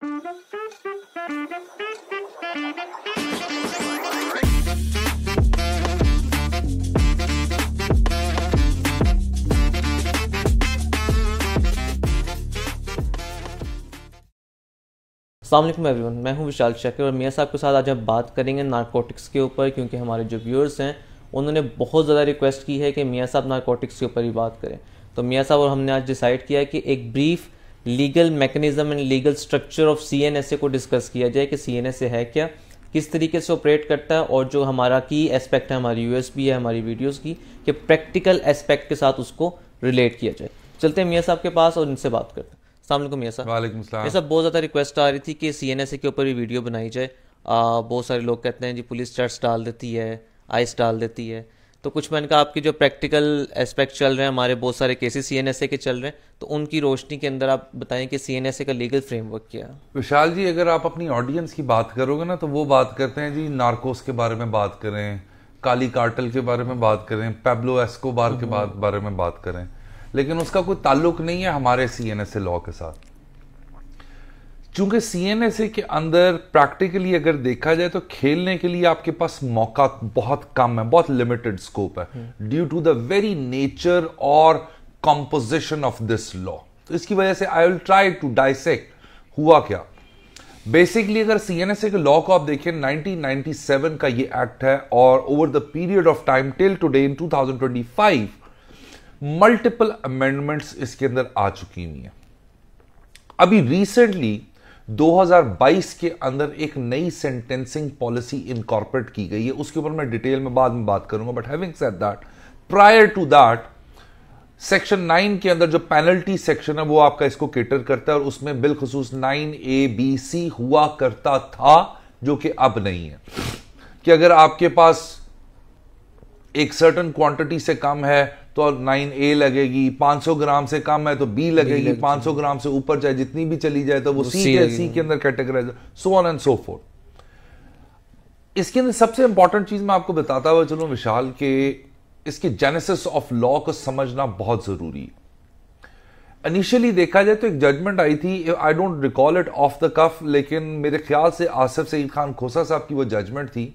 अस्सलाम वालेकुम एवरीवन, मैं हूं विशाल शक्कर और मियाँ साहब के साथ आज हम बात करेंगे नारकोटिक्स के ऊपर, क्योंकि हमारे जो व्यूअर्स हैं उन्होंने बहुत ज़्यादा रिक्वेस्ट की है कि मियाँ साहब नारकोटिक्स के ऊपर ही बात करें। तो मियाँ साहब और हमने आज डिसाइड किया है कि एक brief legal mechanism and legal structure of CNSA को डिस्कस किया जाए कि CNSA है क्या, किस तरीके से ऑपरेट करता है, और जो हमारा की एस्पेक्ट है, हमारी USB है हमारी वीडियोज़ की, कि प्रैक्टिकल एस्पेक्ट के साथ उसको रिलेट किया जाए। चलते हैं मियाँ साहब के पास और इनसे बात करते हैं। अस्सलाम वालेकुम मियाँ साहब। वालेकुम सलाम। मियाँ साहब, बहुत ज़्यादा रिक्वेस्ट आ रही थी कि CNSA के ऊपर भी वीडियो बनाई जाए। बहुत सारे लोग कहते हैं जी पुलिस चर्च डाल देती है, आइस डाल देती है। तो कुछ मैंने कहा आपकी जो प्रैक्टिकल एस्पेक्ट चल रहे हैं, हमारे बहुत सारे केसेस CNSA के चल रहे हैं, तो उनकी रोशनी के अंदर आप बताएं कि CNSA का लीगल फ्रेमवर्क क्या है। विशाल जी, अगर आप अपनी ऑडियंस की बात करोगे ना, तो वो बात करते हैं जी नार्कोस के बारे में बात करें, काली कार्टेल के बारे में बात करें, पैब्लो एस्कोबार के बारे में बात करें, लेकिन उसका कोई ताल्लुक नहीं है हमारे CNSA लॉ के साथ। चूंकि CNSA के अंदर प्रैक्टिकली अगर देखा जाए तो खेलने के लिए आपके पास मौका बहुत कम है, बहुत लिमिटेड स्कोप है, due to the very nature और कंपोजिशन ऑफ दिस लॉ। तो इसकी वजह से I will try to dissect हुआ क्या। बेसिकली अगर CNSA के लॉ को आप देखें, 1997 का ये एक्ट है, और over the period of time till today in 2025 multiple amendments इसके अंदर आ चुकी हुई हैं। अभी रिसेंटली 2022 के अंदर एक नई सेंटेंसिंग पॉलिसी इनकॉर्पोरेट की गई है, उसके ऊपर मैं डिटेल में बाद में बात करूंगा। But having said that, prior to that section 9 के अंदर जो पेनल्टी सेक्शन है वो आपका इसको केटर करता है, और उसमें बिलखुसूस 9A-B-C हुआ करता था, जो कि अब नहीं है। कि अगर आपके पास एक सर्टन क्वांटिटी से कम है तो 9A लगेगी, 500 ग्राम से कम है तो B लगेगी, 500 ग्राम से ऊपर चाहे जितनी भी चली जाए तो वो C के अंदर categorise, so on and so forth. इसके अंदर सबसे इंपॉर्टेंट चीज मैं आपको बताता हुआ चलूं विशाल, के इसके जेनेसिस ऑफ लॉ को समझना बहुत जरूरी है। इनिशियली देखा जाए तो एक जजमेंट आई थी, I don't recall it off the cuff, लेकिन मेरे ख्याल से आसिफ सईद खान खोसा साहब की वो जजमेंट थी,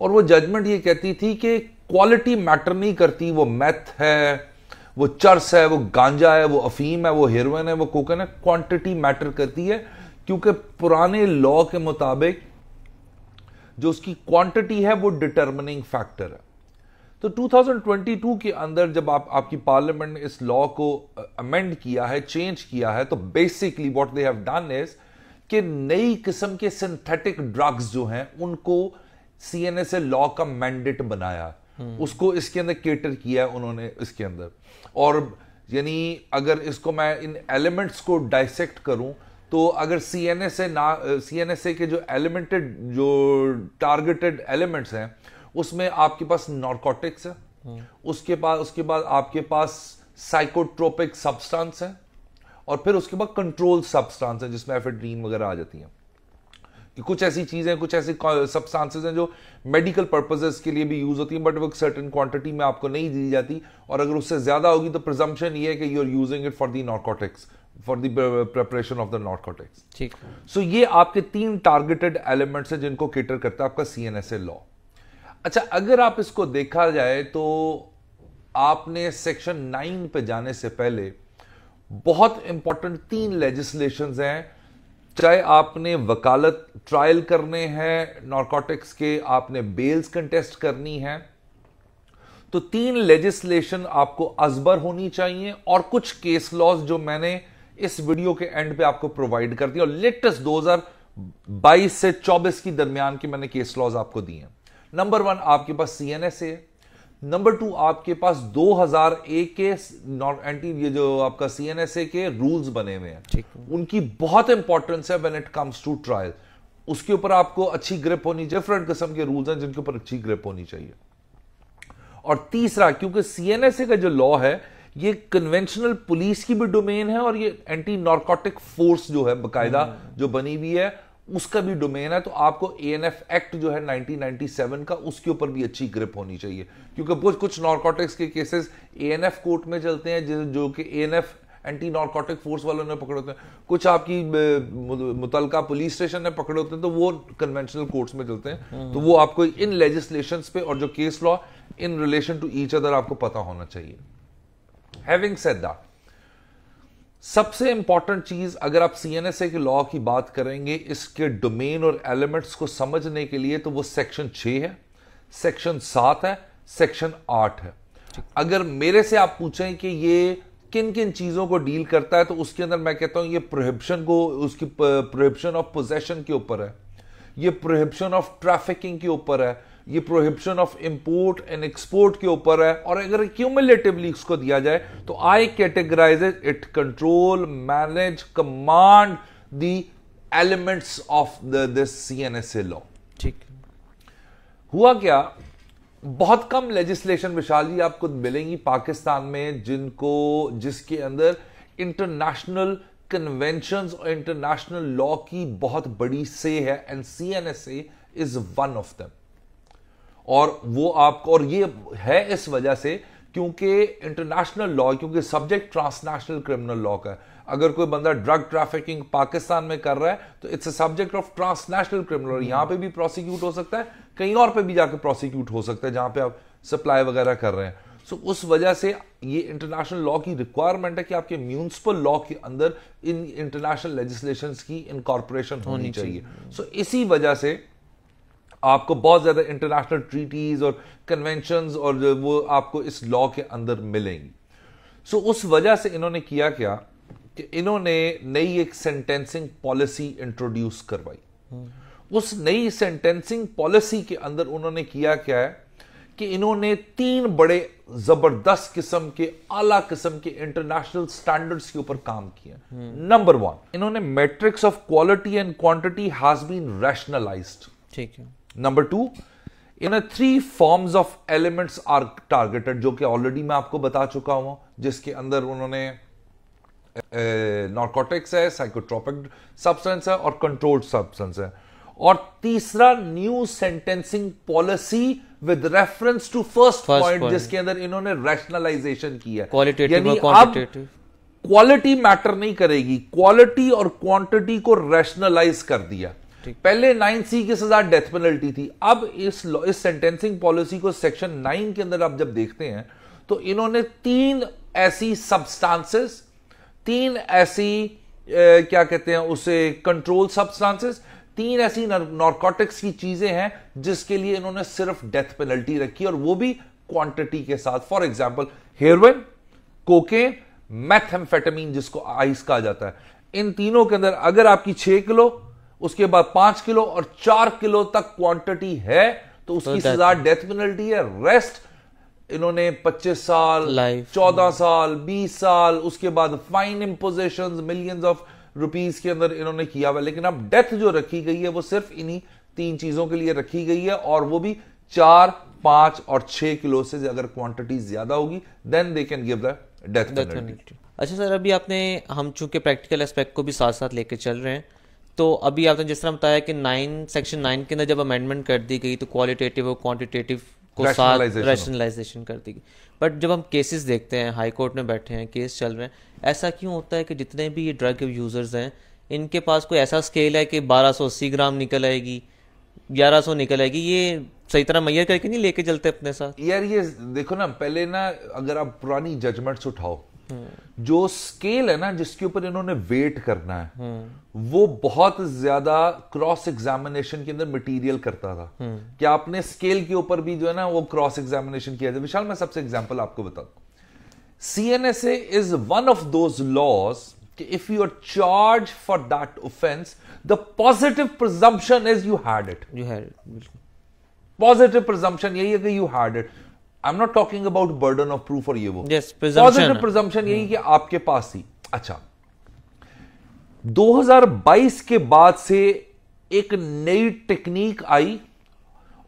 और वो जजमेंट ये कहती थी कि क्वालिटी मैटर नहीं करती, वो मैथ है, वो चर्स है, वो गांजा है, वो अफीम है, वो हेरोइन है, वो कोकेन है, क्वांटिटी मैटर करती है, क्योंकि पुराने लॉ के मुताबिक जो उसकी क्वांटिटी है वो डिटर्मिनिंग फैक्टर है। तो 2022 के अंदर जब आपकी पार्लियामेंट ने इस लॉ को अमेंड किया है, चेंज किया है, तो basically what they have done is कि नई किस्म के सिंथेटिक ड्रग्स जो हैं उनको CNSA लॉ का मैंडेट बनाया, उसको इसके अंदर केटर किया है उन्होंने इसके अंदर। और यानी अगर इसको मैं इन एलिमेंट्स को डाइसेक्ट करूं, तो अगर CNSA के जो एलिमेंटेड, जो टारगेटेड एलिमेंट्स हैं, उसमें आपके पास नारकोटिक्स है, उसके बाद आपके पास साइकोट्रोपिक सब्सटेंस है, और फिर उसके बाद कंट्रोल सब्सटेंस है जिसमें एफेड्रीन वगैरह आ जाती हैं। कि कुछ ऐसी चीजें, कुछ ऐसी सब्सटेंसेस हैं जो मेडिकल पर्पसेस के लिए भी यूज होती हैं, बट वो एक सर्टेन क्वांटिटी में आपको नहीं दी जाती, और अगर उससे ज्यादा होगी तो प्रिजम्पशन ये है कि you are using it for the narcotics, for the preparation of the narcotics. ठीक। सो ये आपके 3 टारगेटेड एलिमेंट्स हैं जिनको केटर करता है आपका CNSA लॉ। अच्छा, अगर आप इसको देखा जाए तो आपने सेक्शन 9 पे जाने से पहले बहुत इंपॉर्टेंट 3 लेजिस्लेशंस हैं, चाहे आपने वकालत ट्रायल करने हैं नारकोटिक्स के, आपने बेल्स कंटेस्ट करनी है, तो 3 लेजिस्लेशन आपको अजबर होनी चाहिए, और कुछ केस लॉज जो मैंने इस वीडियो के एंड पे आपको प्रोवाइड कर दिया, और लेटेस्ट 2022 से 24 की दरमियान के मैंने केस लॉज आपको दिए हैं। नंबर 1 आपके पास CNSA है, नंबर 2 आपके पास 2001 के ये जो आपका CNSA के रूल्स बने हुए हैं, उनकी बहुत इंपॉर्टेंस है when it comes to trial. उसके ऊपर आपको अच्छी ग्रिप होनी चाहिए, डिफरेंट किस्म के रूल्स हैं जिनके ऊपर अच्छी ग्रिप होनी चाहिए। और तीसरा, क्योंकि CNSA का जो लॉ है ये कन्वेंशनल पुलिस की भी डोमेन है, और ये एंटी नारकोटिक फोर्स जो है बकायदा जो बनी हुई है उसका भी डोमेन है, तो आपको ANF एक्ट जो है 1997 का, उसके ऊपर भी अच्छी ग्रिप होनी चाहिए, क्योंकि कुछ नारकोटिक्स के केसेस ANF कोर्ट में चलते हैं जो कि ANF एंटी नारकोटिक फोर्स वालों ने पकड़े होते हैं, कुछ आपकी मुतलका पुलिस स्टेशन ने पकड़े होते हैं, तो वो कन्वेंशनल कोर्ट्स में चलते हैं। तो वो आपको इन लेजिस्लेशंस पे और जो case law in relation to each other आपको पता होना चाहिए। हैविंग सेड दैट, सबसे इंपॉर्टेंट चीज अगर आप सीएनएसए के लॉ की बात करेंगे, इसके डोमेन और एलिमेंट्स को समझने के लिए, तो वो सेक्शन 6 है, सेक्शन 7 है, सेक्शन 8 है। अगर मेरे से आप पूछें कि ये किन किन चीजों को डील करता है, तो उसके अंदर मैं कहता हूं ये प्रोहिबिशन को, उसकी प्रोहिबिशन ऑफ पोजेशन के ऊपर है, ये प्रोहिबिशन ऑफ ट्रैफिकिंग के ऊपर है, ये prohibition of import and export के ऊपर है। और अगर क्यूमुलेटिवली इसको दिया जाए तो I categorize it control, manage, command the elements of this CNSA law. ठीक। हुआ क्या, बहुत कम लेजिस्लेशन विशाल जी आपको मिलेंगी पाकिस्तान में जिसके अंदर इंटरनेशनल कन्वेंशंस और इंटरनेशनल लॉ की बहुत बड़ी से है, and CNSA is one of them. और वो आपको, और ये है इस वजह से क्योंकि इंटरनेशनल लॉ, क्योंकि सब्जेक्ट ट्रांसनेशनल क्रिमिनल लॉ का है। अगर कोई बंदा ड्रग ट्रैफिकिंग पाकिस्तान में कर रहा है तो it's a subject of transnational criminal, और यहां पे भी प्रोसिक्यूट हो सकता है, कहीं और पे भी जाकर प्रोसिक्यूट हो सकता है जहां पे आप सप्लाई वगैरह कर रहे हैं। सो उस वजह से ये इंटरनेशनल लॉ की रिक्वायरमेंट है कि आपके म्यूनिसिपल लॉ के अंदर इन इंटरनेशनल लेजिस्लेशंस की इनकॉर्पोरेशन होनी चाहिए। सो इसी वजह से आपको बहुत ज्यादा इंटरनेशनल ट्रीटीज और कन्वेंशंस और वो आपको इस लॉ के अंदर मिलेंगी। सो उस वजह से इन्होंने किया क्या कि इन्होंने नई एक सेंटेंसिंग पॉलिसी इंट्रोड्यूस करवाई। उस नई सेंटेंसिंग पॉलिसी के अंदर उन्होंने किया क्या है कि इन्होंने 3 बड़े जबरदस्त किस्म के, आला किस्म के इंटरनेशनल स्टैंडर्ड्स के ऊपर काम किया। नंबर 1, इन्होंने matrix of quality and quantity has been rationalised. ठीक है। Number 2, in 3 forms of elements are targeted, जो कि ऑलरेडी मैं आपको बता चुका हूं, जिसके अंदर उन्होंने नारकोटिक्स है, साइकोट्रोपिक सब्सटेंस है और कंट्रोल्ड सब्सटेंस है। और तीसरा, new sentencing policy with reference to first point, जिसके अंदर इन्होंने रैशनलाइजेशन की है। क्वालिटेटिव और क्वांटिटेटिव। क्वालिटी मैटर नहीं करेगी, क्वालिटी और क्वांटिटी को रैशनलाइज कर दिया। पहले 9C की सजा डेथ पेनल्टी थी, अब इस सेंटेंसिंग पॉलिसी को सेक्शन 9 के अंदर आप जब देखते हैं तो इन्होंने 3 ऐसी सब्सटेंसेस, 3 ऐसी क्या कहते हैं उसे, कंट्रोल सब्सटेंसेस, 3 ऐसी नारकोटिक्स की चीजें हैं जिसके लिए इन्होंने सिर्फ डेथ पेनल्टी रखी, और वो भी क्वांटिटी के साथ। फॉर एग्जांपल हेरोइन, कोकेन, मेथेम्फेटामीन जिसको आइस कहा जाता है, इन तीनों के अंदर अगर आपकी 6 किलो, उसके बाद 5 किलो और 4 किलो तक क्वांटिटी है तो उसकी सजा डेथ पेनल्टी है। रेस्ट इन्होंने 25 साल, 14 साल, 20 साल, उसके बाद फाइन इंपोजिशंस मिलियंस ऑफ रुपीस के अंदर इन्होंने किया हुआ। लेकिन अब डेथ जो रखी गई है वो सिर्फ इन्हीं 3 चीजों के लिए रखी गई है, और वो भी 4, 5 और 6 किलो से अगर क्वांटिटी ज्यादा होगी then they can give the death penalty. अच्छा सर, अभी आपने, हम चूंकि प्रैक्टिकल एस्पेक्ट को भी साथ साथ लेके चल रहे हैं, तो अभी आपने जिस तरह बताया कि सेक्शन 9 के अंदर जब अमेंडमेंट कर दी गई तो क्वालिटेटिव और क्वांटिटेटिव को साथ रैशनलाइजेशन कर दी गई। बट जब हम केसेस देखते हैं, हाई कोर्ट में बैठे हैं, केस चल रहे हैं, ऐसा क्यों होता है कि जितने भी ये ड्रग यूजर्स हैं इनके पास कोई ऐसा स्केल है कि 1280 ग्राम निकल आएगी, 1100 निकल आएगी, ये सही तरह मैयर करके नहीं लेके चलते अपने साथ? यार ये देखो ना, पहले ना अगर आप पुरानी जजमेंट्स उठाओ, जो स्केल है ना जिसके ऊपर इन्होंने वेट करना है वो बहुत ज्यादा क्रॉस एग्जामिनेशन के अंदर मटेरियल करता था कि आपने स्केल के ऊपर भी जो है ना वो क्रॉस एग्जामिनेशन किया जाए। विशाल, मैं सबसे एग्जांपल आपको बताता हूं। CNSA is one of those laws कि if you are charge for that offence the positive presumption is you had it. बिल्कुल पॉजिटिव प्रिजम्पशन यही है कि you had it. I am not talking about burden of proof और ये वो। Positive presumption यही कि आपके पास ही। अच्छा, 2022 के बाद से एक नई टेक्निक आई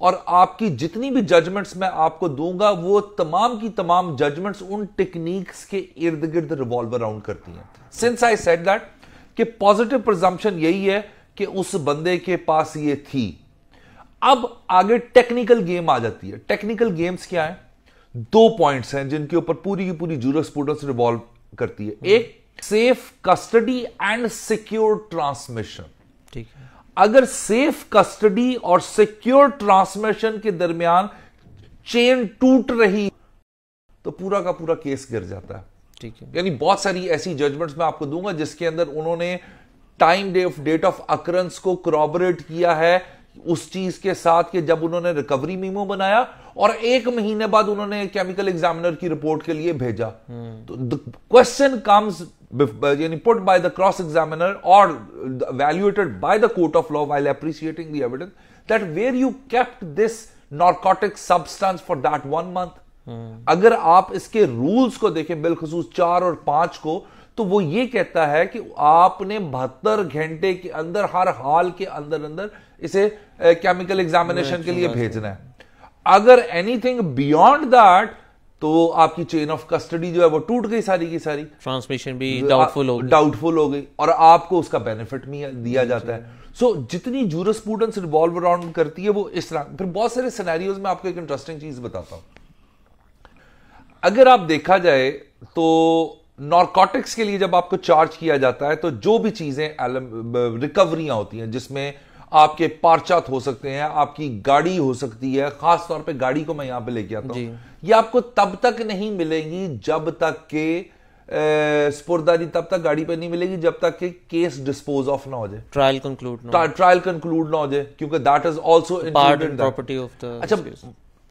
और आपकी जितनी भी जजमेंट्स मैं आपको दूंगा वो तमाम की तमाम जजमेंट्स उन टेक्निक्स के इर्द गिर्द रिवॉल्व अराउंड करती हैं। सिंस आई सेड दैट कि पॉजिटिव प्रिजम्पशन यही है कि उस बंदे के पास ये थी। अब आगे टेक्निकल गेम आ जाती है। टेक्निकल गेम्स क्या है? 2 पॉइंट्स हैं जिनके ऊपर पूरी की पूरी जूरिस्प्रूडेंस रिवॉल्व करती है। एक, safe custody and secure transmission. ठीक है। अगर सेफ कस्टडी और सिक्योर ट्रांसमिशन के दरमियान चेन टूट रही तो पूरा का पूरा केस गिर जाता है। ठीक है। यानी बहुत सारी ऐसी जजमेंट्स मैं आपको दूंगा जिसके अंदर उन्होंने टाइम डेट ऑफ अकरेंस को corroborate किया है उस चीज के साथ कि जब उन्होंने रिकवरी मीमो बनाया और 1 महीने बाद उन्होंने केमिकल एग्जामिनर की रिपोर्ट के लिए भेजा। तो द क्वेश्चन कम्स यानी put by the cross examiner और evaluated by the court of law while appreciating the evidence that where you kept this narcotic substance for that 1 month। अगर आप इसके रूल्स को देखें बिलखसूस 4 और 5 को, तो वो ये कहता है कि आपने 72 घंटे के अंदर हर हाल के अंदर अंदर इसे केमिकल एग्जामिनेशन के लिए भेजना है। अगर एनीथिंग बियॉन्ड दैट तो आपकी चेन ऑफ कस्टडी जो है वो टूट गई सारी की सारी, ट्रांसमिशन भी डाउटफुल हो गई और आपको उसका बेनिफिट दिया जाता है। सो जितनी जूरिस्प्रूडेंस रिवॉल्व अराउंड करती है वो इस तरह। फिर बहुत सारे सिनेरियोज में आपको एक इंटरेस्टिंग चीज बताता हूं। अगर आप देखा जाए तो नारकोटिक्स के लिए जब आपको चार्ज किया जाता है तो जो भी चीजें रिकवरियां होती हैं जिसमें आपके पार्चात हो सकते हैं, आपकी गाड़ी हो सकती है, खास तौर पे गाड़ी को मैं यहां पे लेके आता हूं, ये आपको तब तक नहीं मिलेगी जब तक के स्पुर्दारी तब तक गाड़ी पे नहीं मिलेगी जब तक कि केस डिस्पोज ऑफ ना हो जाए, ट्रायल कंक्लूड ना हो जाए, क्योंकि that is also included property of the. अच्छा,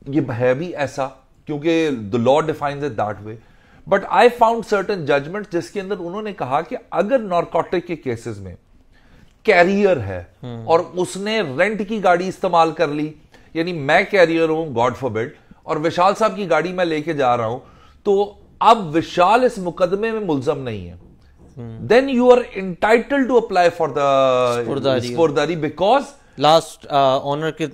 ये है भी ऐसा क्योंकि the law defines it that way, but I found certain judgement जिसके अंदर उन्होंने कहा कि अगर नारकोटिक के केसेस में कैरियर है और उसने रेंट की गाड़ी इस्तेमाल कर ली, यानी मैं कैरियर हूं गॉड फॉरबिड और विशाल साहब की गाड़ी मैं लेके जा रहा हूं, तो अब विशाल इस मुकदमे में मुलजम नहीं है, then you are entitled to apply for the स्पुर्दारी बिकॉज लास्ट ओनर के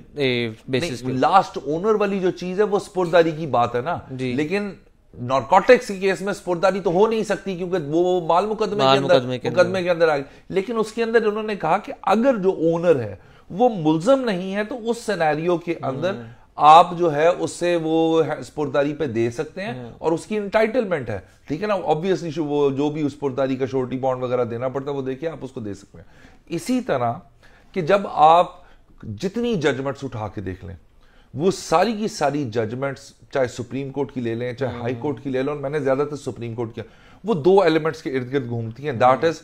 बेसिस पे। लास्ट ओनर वाली जो चीज है वो स्पुर्दारी की बात है ना, लेकिन नारकोटिक्स के केस में स्पुर्दारी तो हो नहीं सकती क्योंकि वो माल मुकदमे के अंदर आ गई। लेकिन उसके अंदर उन्होंने कहा कि अगर जो ओनर है वो मुलजम नहीं है तो उस सिनेरियो के अंदर आप जो है उससे वो स्पुर्दारी पे दे सकते हैं और उसकी इंटाइटलमेंट है, ठीक है ना। ऑब्वियसली वो जो भी उस स्पुर्दारी का श्योरिटी बॉन्ड वगैरह देना पड़ता है वो देखिए आप उसको दे सकते हैं। इसी तरह कि जब आप जितनी जजमेंट्स उठा के देख लें वो सारी की सारी जजमेंट्स चाहे सुप्रीम कोर्ट की ले लें चाहे हाई कोर्ट की ले लें, और मैंने ज्यादातर सुप्रीम कोर्ट किया, वो 2 एलिमेंट्स के इर्द गिर्द घूमती हैं, दैट इज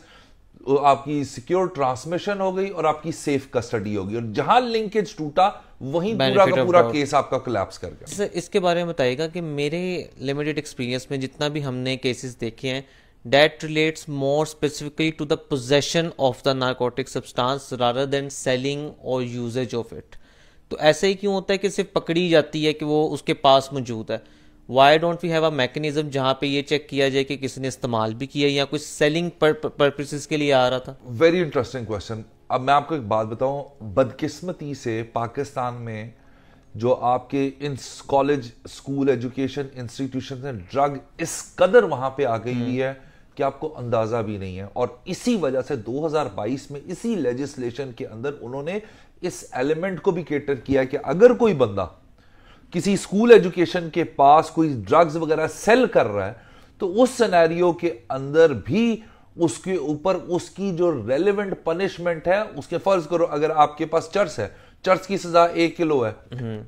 आपकी सिक्योर ट्रांसमिशन हो गई और आपकी सेफ कस्टडी होगी, और जहां लिंकेज टूटा वहीं पूरा का पूरा केस आपका कोलैप्स कर गया। सर इसके बारे में बताइएगा कि मेरे लिमिटेड एक्सपीरियंस में जितना भी हमने केसेस देखे हैं that relates more specifically to the possession of the narcotic substance rather than selling or usage of it। तो ऐसे ही क्यों होता है कि सिर्फ पकड़ी जाती है कि वो उसके पास मौजूद है? Why don't we have a mechanism जहां पे ये चेक किया जाए कि किसने इस्तेमाल भी किया या कोई सेलिंग पर्पसेस के लिए आ रहा था? Very interesting question. अब मैं आपको एक बात बताऊं, बदकिस्मती से पाकिस्तान में जो आपके in college school education institution में ड्रग इस कदर वहां पे आ गई हुई है कि आपको अंदाजा भी नहीं है, और इसी वजह से 2022 में इसी लेजिस्लेशन के अंदर उन्होंने इस एलिमेंट को भी केटर किया कि अगर कोई बंदा किसी स्कूल एजुकेशन के पास कोई ड्रग्स वगैरह सेल कर रहा है तो उस सिनेरियो के अंदर भी उसके ऊपर उसकी जो रेलेवेंट पनिशमेंट है, उसके फर्ज करो अगर आपके पास चर्च है, चर्च की सजा 1 किलो है,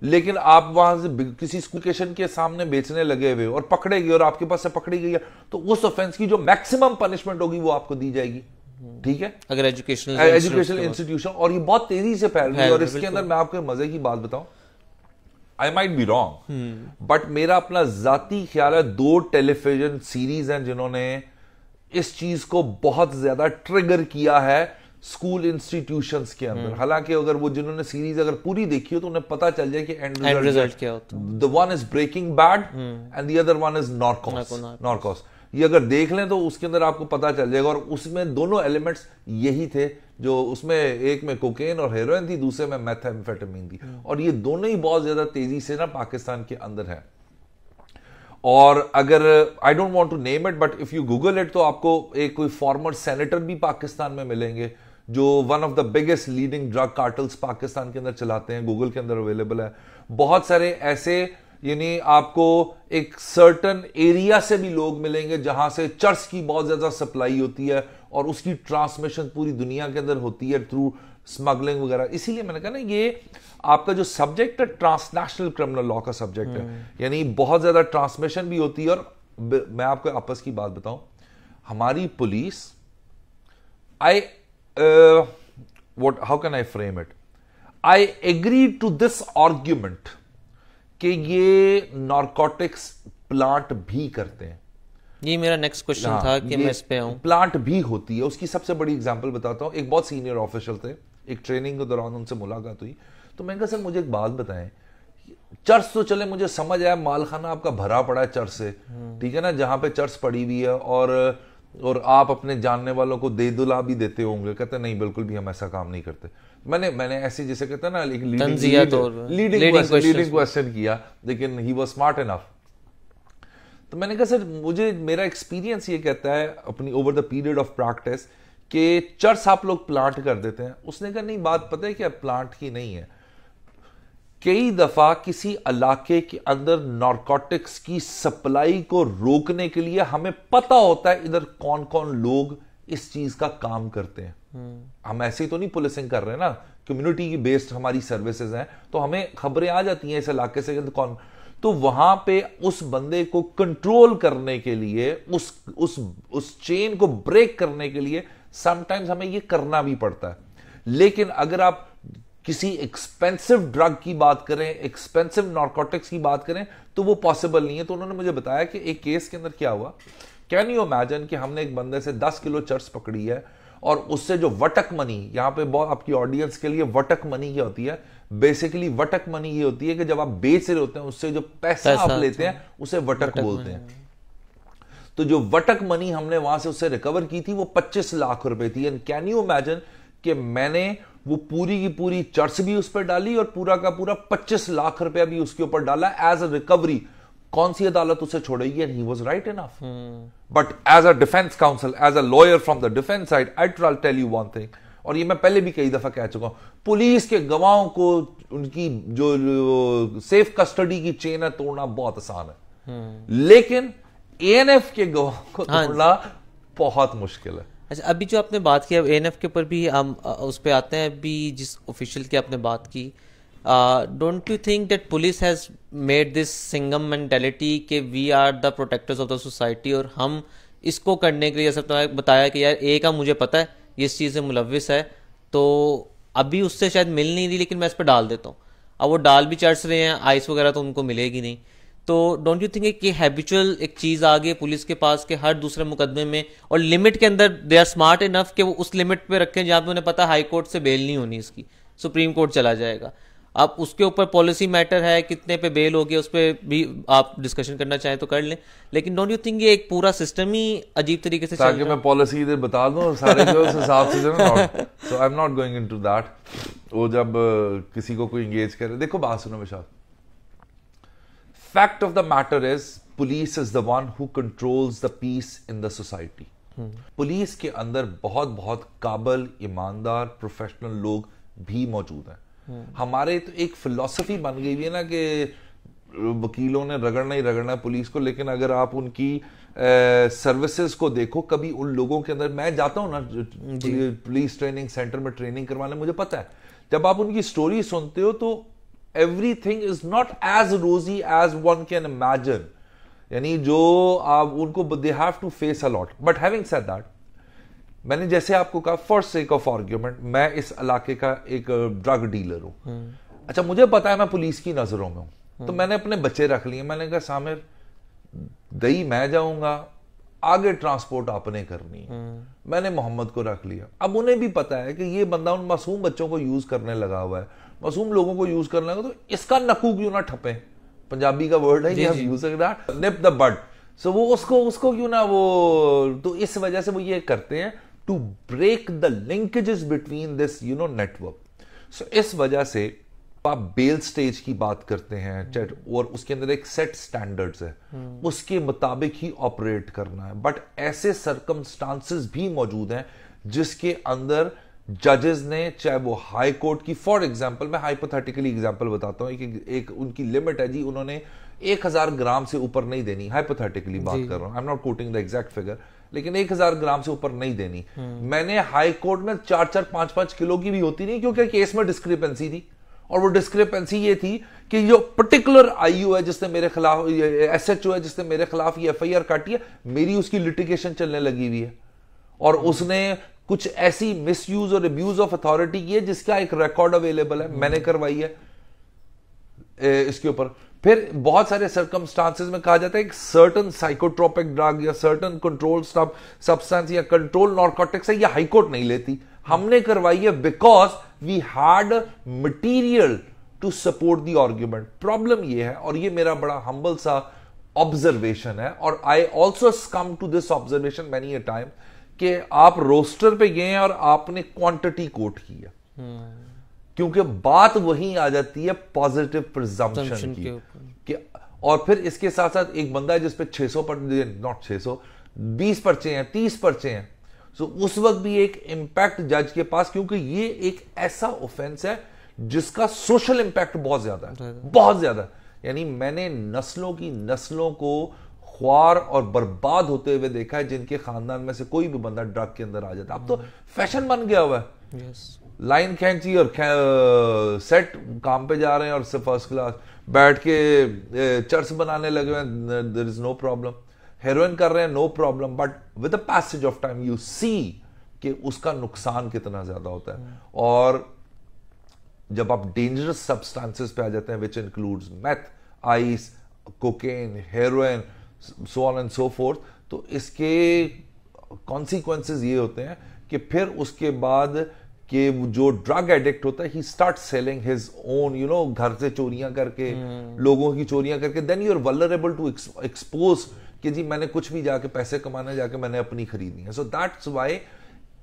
लेकिन आप वहां से किसी स्कूल के सामने बेचने लगे हुए और पकड़े गए और आपके पास से पकड़ी गई है तो उस ऑफेंस की जो मैक्सिमम पनिशमेंट होगी वो आपको दी जाएगी, ठीक है, अगर एजुकेशनल इंस्टीट्यूशन। और ये बहुत तेजी से फैल रही है, और इसके अंदर मैं आपको मजे की बात बताऊं, I might be wrong but मेरा अपना जाती ख्याल है 2 टेलीविजन सीरीज हैं जिन्होंने इस चीज को बहुत ज्यादा ट्रिगर किया है स्कूल इंस्टीट्यूशंस के अंदर। हालांकि अगर वो जिन्होंने सीरीज अगर पूरी देखी हो तो उन्हें पता चल जाए कि एंड रिजल्ट क्या होता है। The one is breaking bad and the other one is Narcos. ये अगर देख लें तो उसके अंदर आपको पता चल जाएगा, और उसमें दोनों एलिमेंट्स यही थे, जो उसमें एक में कोकेन और हेरोइन थी, दूसरे में मेथाम्फेटामिन थी, और ये दोनों ही बहुत ज्यादा तेजी से ना पाकिस्तान के अंदर है। और अगर I don't want to name it but if you google it तो आपको एक कोई फॉर्मर सेनेटर भी पाकिस्तान में मिलेंगे जो one of the biggest leading drug cartels Pakistan के अंदर चलाते हैं, गूगल के अंदर अवेलेबल है। बहुत सारे ऐसे यानी आपको एक सर्टन एरिया से भी लोग मिलेंगे जहां से चर्च की बहुत ज्यादा सप्लाई होती है और उसकी ट्रांसमिशन पूरी दुनिया के अंदर होती है थ्रू स्मगलिंग वगैरह। इसीलिए मैंने कहा ना, ये आपका जो सब्जेक्ट है ट्रांसनेशनल क्रिमिनल लॉ का सब्जेक्ट है, यानी बहुत ज्यादा ट्रांसमिशन भी होती है। और मैं आपको आपस की बात बताऊं, हमारी police, how can I frame it, I agree to this argument कि ये नारकोटिक्स प्लांट भी करते हैं। ये मेरा नेक्स्ट क्वेश्चन था कि मैं इस पे आऊं। प्लांट भी होती है। उसकी सबसे बड़ी एग्जांपल बताता हूं। एक बहुत सीनियर ऑफिशियल थे, एक ट्रेनिंग के दौरान उनसे मुलाकात हुई, तो मैंने कहा सर मुझे एक बात बताएं, चर्च तो चले मुझे समझ आया, मालखाना आपका भरा पड़ा है चर्च से, ठीक है ना, जहां पे चर्च पड़ी हुई है और आप अपने जानने वालों को दे दुला भी देते होंगे। कहते नहीं बिल्कुल भी हम ऐसा काम नहीं करते। मैंने ऐसे जैसे कहते हैं ना, लीडिंग क्वेश्चन किया, लेकिन ही वाज स्मार्ट इनफ। तो मैंने कहा सर मुझे, मेरा एक्सपीरियंस ये कहता है अपनी over the period of practice कि चर्च आप लोग प्लांट कर देते हैं। उसने कहा नहीं, बात पता है क्या, प्लांट की नहीं है। कई दफा किसी इलाके के अंदर नारकोटिक्स की सप्लाई को रोकने के लिए हमें पता होता है इधर कौन कौन लोग इस चीज का काम करते हैं। हम ऐसे ही तो नहीं पुलिसिंग कर रहे हैं ना, कम्युनिटी की बेस्ड हमारी सर्विसेज हैं, तो हमें खबरें आ जाती हैं इस इलाके से कौन। तो वहां पे उस बंदे को कंट्रोल करने के लिए, उस चेन को ब्रेक करने के लिए समटाइम्स हमें ये करना भी पड़ता है। लेकिन अगर आप किसी एक्सपेंसिव ड्रग की बात करें, एक्सपेंसिव नारकोटिक्स की बात करें, तो वो पॉसिबल नहीं है। तो उन्होंने मुझे बताया कि एक केस के अंदर क्या हुआ, कैन यू इमेजिन कि हमने एक बंदे से 10 किलो चर्च पकड़ी है और उससे जो वटक मनी, यहां पे बहुत आपकी ऑडियंस के लिए वटक मनी क्या होती है, बेसिकली वटक मनी ये होती है कि जब आप बेच रहे होते हैं उससे जो पैसा आप लेते हैं उसे वटक बोलते हैं। तो जो वटक मनी हमने वहां से उससे रिकवर की थी वो 25 लाख रुपए थी। एंड कैन यू इमेजिन कि मैंने वो पूरी की पूरी चर्च भी उस पर डाली और पूरा का पूरा 25 लाख रुपया भी उसके ऊपर डाला एज अ रिकवरी। कौन सी अदालत उसे छोड़ेगी? And he was right enough. But as a defence counsel, as a lawyer from the defence side, I try tell you one thing, और ये मैं पहले भी कई दफा कह चुका हूं, पुलिस के गवाहों को उनकी जो सेफ कस्टडी की चेन है तोड़ना बहुत आसान है, लेकिन एएनएफ के गवाहों को तोड़ना बहुत मुश्किल है। अच्छा, अभी जो आपने बात की, अब एएनएफ के ऊपर भी हम उस पर आते हैं। अभी जिस ऑफिशियल की आपने बात की, don't you think that police has made this Singham mentality कि we are the protectors of the society, और हम इसको करने के लिए, जैसे बताया कि यार ए का मुझे पता है ये इस चीज़ से मुलविस है, तो अभी उससे शायद मिल नहीं रही, लेकिन मैं इस पर डाल देता हूँ। अब वो डाल भी चढ़ रहे हैं, आइस वगैरह तो उनको मिलेगी नहीं। तो डोंट यू थिंक कि हैबिचुअल एक चीज़ आ गई पुलिस के पास कि हर दूसरे मुकदमे में, और लिमिट के अंदर दे आर स्मार्ट इनफ कि वो उस लिमिट पे रखें जहाँ पे उन्हें पता हाई कोर्ट से बेल नहीं होनी, इसकी सुप्रीम कोर्ट चला जाएगा। अब उसके ऊपर पॉलिसी मैटर है, कितने पे बेल हो गया उस पर भी आप डिस्कशन करना चाहें तो कर लें, लेकिन डोंट यू थिंक ये एक पूरा सिस्टम ही अजीब तरीके से ताकि मैं पॉलिसी इधर बता दूं सारे जो उस हिसाब से, so I am not going into that. वो जब किसी को कोई एंगेज करे, देखो बात सुनो Vishal, fact of the matter is police is the one who controls the peace in the society. Police के अंदर बहुत बहुत काबिल, ईमानदार, प्रोफेशनल लोग भी मौजूद हैं। हमारे तो एक फिलॉसफी बन गई है ना कि वकीलों ने रगड़ना ही रगड़ना पुलिस को, लेकिन अगर आप उनकी सर्विसेज को देखो, कभी उन लोगों के अंदर, मैं जाता हूं ना पुलिस ट्रेनिंग सेंटर में ट्रेनिंग करवाने, मुझे पता है जब आप उनकी स्टोरी सुनते हो तो everything is not as rosy as one can imagine. यानी जो आप उनको, they have to face a lot. But having said that, मैंने जैसे आपको कहा, for sake of argument, मैं इस इलाके का एक ड्रग डीलर हूं। अच्छा, मुझे पता है मैं पुलिस की नजरों में हूं, तो मैंने अपने बच्चे रख लिए। मैंने कहा सामिर, दही मैं जाऊंगा, आगे ट्रांसपोर्ट आपने करनी है। मैंने मोहम्मद को रख लिया। अब उन्हें भी पता है कि ये बंदा उन मासूम बच्चों को यूज करने लगा हुआ है, मासूम लोगों को यूज करने लगा, तो इसका नकू क्यों ना ठपे, पंजाबी का वर्ड है, use that, nip the bud. So वो उसको क्यों ना वो, तो इस वजह से वो ये करते हैं to break the linkages between this network. So इस वजह से आप बेल स्टेज की बात करते हैं, और उसके अंदर एक सेट स्टैंडर्ड्स है, उसके मुताबिक ही ऑपरेट करना है। बट ऐसे सर्कमस्टांसेस भी मौजूद हैं जिसके अंदर जजेस ने, चाहे वो हाई कोर्ट की, फॉर एग्जांपल मैं हाइपोथेटिकली एग्जांपल बताता हूं, एक उनकी लिमिट है जी, उन्होंने 1000 ग्राम से ऊपर नहीं देनी, हाइपोथेटिकली बात कर रहा हूं, आई am not coating the exact figure, लेकिन 1000 ग्राम से ऊपर नहीं देनी। मैंने हाई कोर्ट में 4-4, 5-5 किलो की भी होती नहीं, क्योंकि केस में डिस्क्रिपेंसी थी, और वो डिस्क्रिपेंसी ये थी कि जो पर्टिकुलर आईयू है जिसने मेरे खिलाफ, एसएचओ है जिसने मेरे खिलाफ ये एफआईआर काटी है, मेरी उसकी लिटिगेशन चलने लगी हुई है, और उसने कुछ ऐसी मिसयूज और अब्यूज ऑफ अथॉरिटी की है जिसका एक रिकॉर्ड अवेलेबल है, मैंने करवाई है इसके ऊपर। फिर बहुत सारे सर्कमस्टांसेस में कहा जाता है कि सर्टन साइकोट्रोपिक ड्रग या सर्टन कंट्रोल सब्सटेंस या कंट्रोल नारकोटिक्स है, या हाईकोर्ट नहीं लेती, हमने करवाई है because we had material to support the argument. Problem ये है, और ये मेरा बड़ा हम्बल सा ऑब्जर्वेशन है, और I also come to this observation many a time, कि आप रोस्टर पे गए और आपने क्वांटिटी कोट की है, क्योंकि बात वहीं आ जाती है पॉजिटिव प्रिजम्पशन की कि, और फिर इसके साथ साथ एक बंदा है जिसपे 600 पर नॉट 600 20 पर्चे हैं, 30 पर्चे हैं, सो उस वक्त भी एक इंपैक्ट जज के पास, क्योंकि ये एक ऐसा ऑफेंस है जिसका सोशल इंपैक्ट बहुत ज्यादा है, बहुत ज्यादा। यानी मैंने नस्लों को ख्वार और बर्बाद होते हुए देखा है, जिनके खानदान में से कोई भी बंदा ड्रग के अंदर आ जाता है। अब तो फैशन बन गया हुआ है, लाइन खींची और सेट काम पे जा रहे हैं, और से फर्स्ट क्लास बैठ के चर्च बनाने लगे हैं, there is no problem, heroin कर रहे हैं, no problem, but with the passage of time you see कि उसका नुकसान कितना ज्यादा होता है। और जब आप डेंजरस सब्सटेंसेस पे आ जाते हैं, which includes meth, ice, cocaine, heroin, so on and so forth, तो इसके कॉन्सिक्वेंसेस ये होते हैं कि फिर उसके बाद कि जो ड्रग एडिक्ट होता है, he start selling his own, you know, घर से चोरियां करके, लोगों की चोरियां करके, then you are vulnerable to expose कि जी मैंने कुछ भी जाके पैसे कमाने जाके मैंने अपनी खरीदनी है। सो दैट्स व्हाई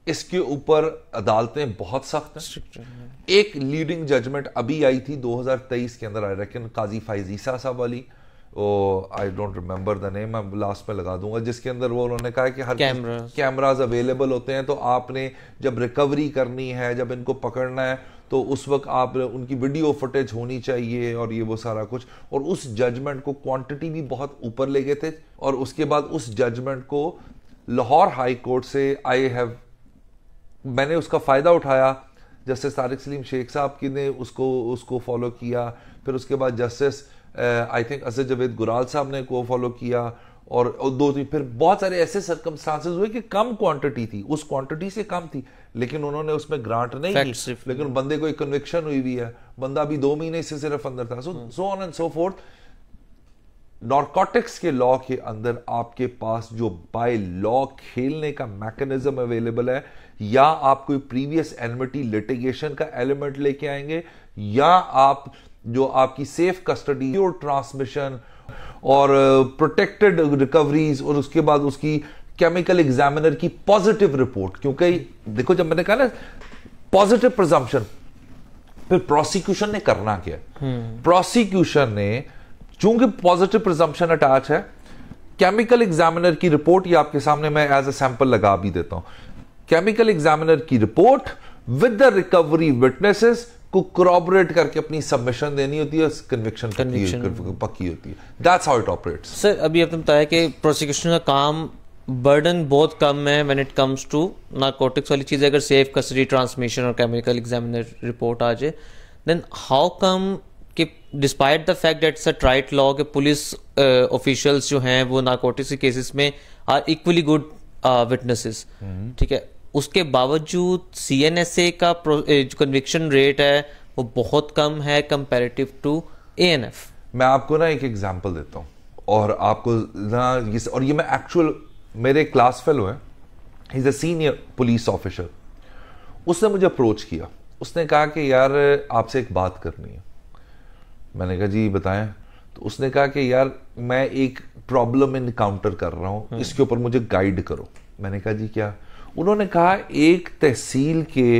इसके ऊपर अदालतें बहुत सख्त हैं। एक लीडिंग जजमेंट अभी आई थी 2023 के अंदर, आई रेकन काजी फाइजीसा साहब वाली, I don't remember the name, मैं लास्ट में लगा दूंगा, जिसके अंदर वो उन्होंने कहा कि हर कैमराज अवेलेबल होते हैं, तो आपने जब रिकवरी करनी है, जब इनको पकड़ना है, तो उस वक्त आप उनकी वीडियो फुटेज होनी चाहिए, और ये वो सारा कुछ। और उस जजमेंट को क्वांटिटी भी बहुत ऊपर ले गए थे, और उसके बाद उस जजमेंट को लाहौर हाई कोर्ट से मैंने उसका फायदा उठाया, जस्टिस तारिक सलीम शेख साहब की ने उसको फॉलो किया, फिर उसके बाद justice I think Asad Javed Gural साहब ने को फॉलो किया, और फिर बहुत सारे ऐसे सर्कमस्टांसेस हुए कि कम क्वांटिटी थी, उस क्वांटिटी से कम थी, लेकिन उन्होंने उसमें ग्रांट नहीं की, लेकिन बंदे को एक कन्विक्शन हुई हुई है, बंदा अभी 2 महीने से सिर्फ अंदर था, सो on and so fourth. Narcotics के लॉ के अंदर आपके पास जो बाय लॉ खेलने का मैकेनिज्म अवेलेबल है, या आप कोई प्रीवियस एनमिटी लिटिगेशन का एलिमेंट लेके आएंगे, या आप जो आपकी सेफ कस्टडी और ट्रांसमिशन और प्रोटेक्टेड रिकवरीज, और उसके बाद उसकी केमिकल एग्जामिनर की पॉजिटिव रिपोर्ट, क्योंकि देखो जब मैंने कहा ना पॉजिटिव प्रिजम्पशन, फिर प्रोसिक्यूशन ने करना क्या, प्रोसिक्यूशन ने चूंकि पॉजिटिव प्रिजम्पशन अटैच है, केमिकल एग्जामिनर की रिपोर्ट, ये आपके सामने मैं एज ए सैंपल लगा भी देता हूं, केमिकल एग्जामिनर की report with the recovery witnesses को corroborate करके अपनी सबमिशन देनी होती है, कन्विक्शन पक्की होती है। That's how it operates. Sir अभी आपने बताया कि प्रोसिक्यूशन का काम बर्डन बहुत कम है when it comes to narcotics वाली चीज़, अगर सेफ कस्टडी, ट्रांसमिशन और केमिकल एग्जामिनर रिपोर्ट आ जाए, देन हाउ कम कि despite the fact that it's a trite law कि पुलिस ऑफिशियल्स जो हैं वो नारकोटिक्स के केसेस में आर इक्वली गुड विटनेसेस, ठीक है, उसके बावजूद सीएनएसए का जो कन्विक्शन रेट है वो बहुत कम है कंपैरेटिव टू एएनएफ। मैं आपको ना एक एग्जांपल देता हूं, और आपको ना और ये मैं एक्चुअल, मेरे क्लास फेलो है, he is a senior police officer, उसने मुझे अप्रोच किया, उसने कहा कि यार आपसे एक बात करनी है। मैंने कहा जी बताएं। तो उसने कहा कि यार मैं एक प्रॉब्लम इनकाउंटर कर रहा हूं, इसके ऊपर मुझे गाइड करो। मैंने कहा जी क्या? उन्होंने कहा एक तहसील के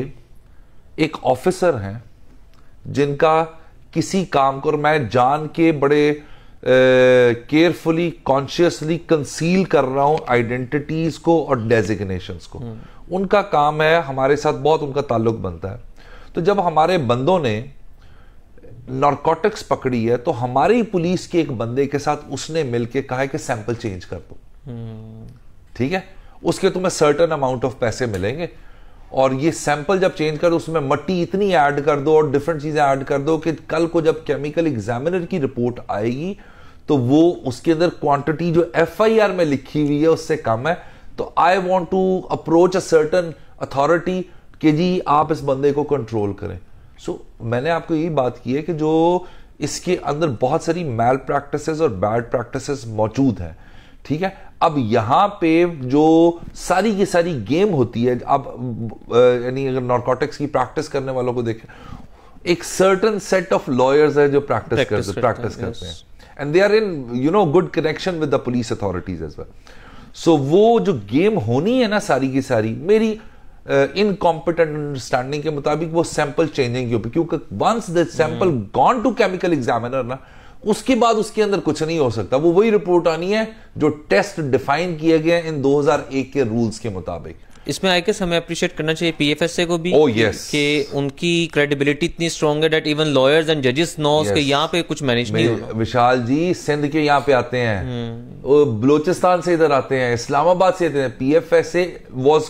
एक ऑफिसर हैं जिनका किसी काम को, और मैं जान के बड़े केयरफुली कॉन्शियसली कंसील कर रहा हूं आइडेंटिटीज को और डेजिग्नेशंस को। उनका काम है, हमारे साथ बहुत उनका ताल्लुक बनता है। तो जब हमारे बंदों ने नारकोटिक्स पकड़ी है तो हमारी पुलिस के एक बंदे के साथ उसने मिलके कहा है कि सैंपल चेंज कर दो, ठीक है, उसके तुम्हें सर्टेन अमाउंट ऑफ पैसे मिलेंगे, और ये सैंपल जब चेंज कर दो उसमें मट्टी इतनी ऐड कर दो और डिफरेंट चीजें ऐड कर दो कि कल को जब केमिकल एग्जामिनर की रिपोर्ट आएगी तो वो उसके अंदर क्वांटिटी जो FIR में लिखी हुई है उससे कम है। तो I want to approach a certain authority कि जी आप इस बंदे को कंट्रोल करें। सो मैंने आपको यही बात की है कि जो इसके अंदर बहुत सारी मैल प्रैक्टिसेस और बैड प्रैक्टिसेस मौजूद हैं, ठीक है। अब यहां पे जो सारी की सारी गेम होती है, अब यानी अगर नारकोटिक्स की प्रैक्टिस करने वालों को देखें, एक सर्टन सेट ऑफ लॉयर्स है जो प्रैक्टिस करते हैं and they are in good connection with the police authorities as well. So वो जो गेम होनी है ना सारी की सारी, मेरी इनकॉम्पिटेंट अंडरस्टैंडिंग के मुताबिक वो सैंपल चेंजिंग के ऊपर, क्योंकि once the sample gone to chemical examiner ना, उसके बाद उसके अंदर कुछ नहीं हो सकता। वो वही रिपोर्ट आनी है जो टेस्ट डिफाइन किए गए इन 2001 के रूल्स के मुताबिक। इसमें आई गेस हमें अप्रिशिएट करना चाहिए PFSA को भी, कि उनकी क्रेडिबिलिटी इतनी स्ट्रांग है दैट इवन लॉयर्स एंड जजेस नोस कि यहाँ पे कुछ मैनेज नहीं होगा। विशाल जी सिंध के यहाँ पे आते हैं, बलोचिस्तान से इधर आते हैं, इस्लामाबाद से आते हैं। PFSA वाज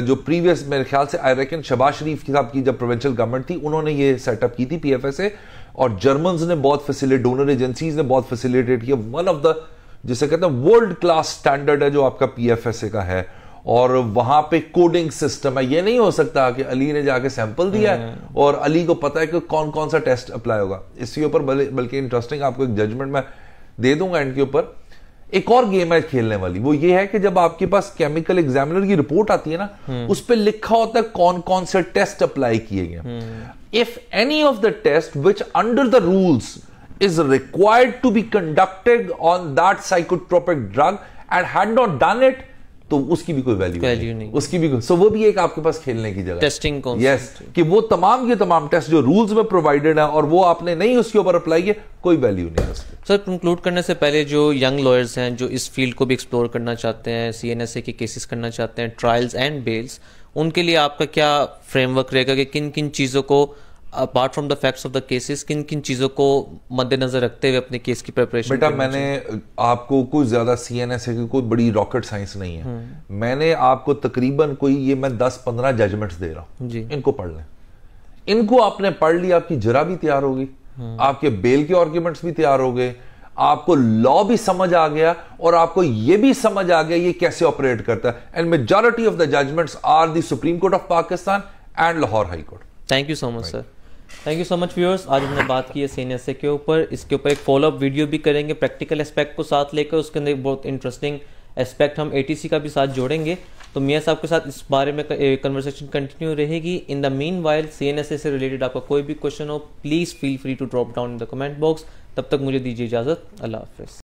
जो प्रीवियस मेरे ख्याल से आई रेकन शहबाज शरीफ साहब की जब प्रोविंशियल गवर्नमेंट थी उन्होंने ये सेटअप की थी PFSA, और जर्मन्स ने बहुत फैसिलिटेट, डोनर एजेंसीज ने बहुत फैसिलिटेट किया। वन ऑफ द जिसे कहते हैं वर्ल्ड क्लास स्टैंडर्ड है जो आपका PFSA का है, और वहां पे कोडिंग सिस्टम है। ये नहीं हो सकता कि अली ने जाके सैंपल दिया है और अली को पता है कि कौन कौन सा टेस्ट अप्लाई होगा। इसके ऊपर बल्कि इंटरेस्टिंग आपको एक जजमेंट मैं दे दूंगा इनके ऊपर। एक और गेम है खेलने वाली, वो ये है कि जब आपके पास केमिकल एग्जामिनर की रिपोर्ट आती है ना, उस पर लिखा होता है कौन कौन से टेस्ट अप्लाई किए गए। If any of the test which under the rules is required to be conducted on that psychotropic drug and had not done it, तो उसकी भी कोई वैल्यू नहीं, उसकी भी सो वो भी एक आपके पास खेलने की जगह टेस्टिंग को, यस, कि वो तमाम के तमाम टेस्ट जो रूल्स में प्रोवाइडेड है और वो आपने नहीं उसके ऊपर अप्लाई किया, कोई वैल्यू नहीं है उसकी। सर कंक्लूड करने से पहले जो यंग लॉयर्स हैं जो इस फील्ड को भी एक्सप्लोर करना चाहते हैं, CNSA के केसेस करना चाहते हैं, ट्रायल्स एंड बेल्स, उनके लिए आपका क्या फ्रेमवर्क रहेगा कि किन किन चीज़ों को apart from the facts of the cases किन किन चीजों को मद्देनजर रखते हुए अपने केस की प्रिपरेशन? बेटा मैंने आपको कुछ ज्यादा CNSA की कोई बड़ी रॉकेट साइंस नहीं है, मैंने आपको तकरीबन कोई ये मैं 10-15 जजमेंट्स दे रहा हूं, इनको पढ़ लें। इनको आपने पढ़ लिया, आपकी जरा भी तैयार होगी, आपके बेल के आर्ग्यूमेंट्स भी तैयार हो गए, आपको लॉ भी समझ आ गया और आपको ये भी समझ आ गया ये कैसे ऑपरेट करता है। And majority of the judgments are the supreme court of Pakistan and Lahore high court. Thank you so much sir. Thank you so much viewers. आज हमने बात की है CNSA के ऊपर, इसके ऊपर एक फॉलोअप वीडियो भी करेंगे प्रैक्टिकल एस्पेक्ट को साथ लेकर, उसके अंदर एक बहुत इंटरेस्टिंग एस्पेक्ट हम ATC का भी साथ जोड़ेंगे। तो मियां साहब के साथ इस बारे में कन्वर्सेशन कंटिन्यू रहेगी। In the meanwhile CNSA से रिलेटेड आपका कोई भी क्वेश्चन हो, please feel free to drop down in the comment box. तब तक मुझे दीजिए इजाज़त। अल्लाह हाफिज़।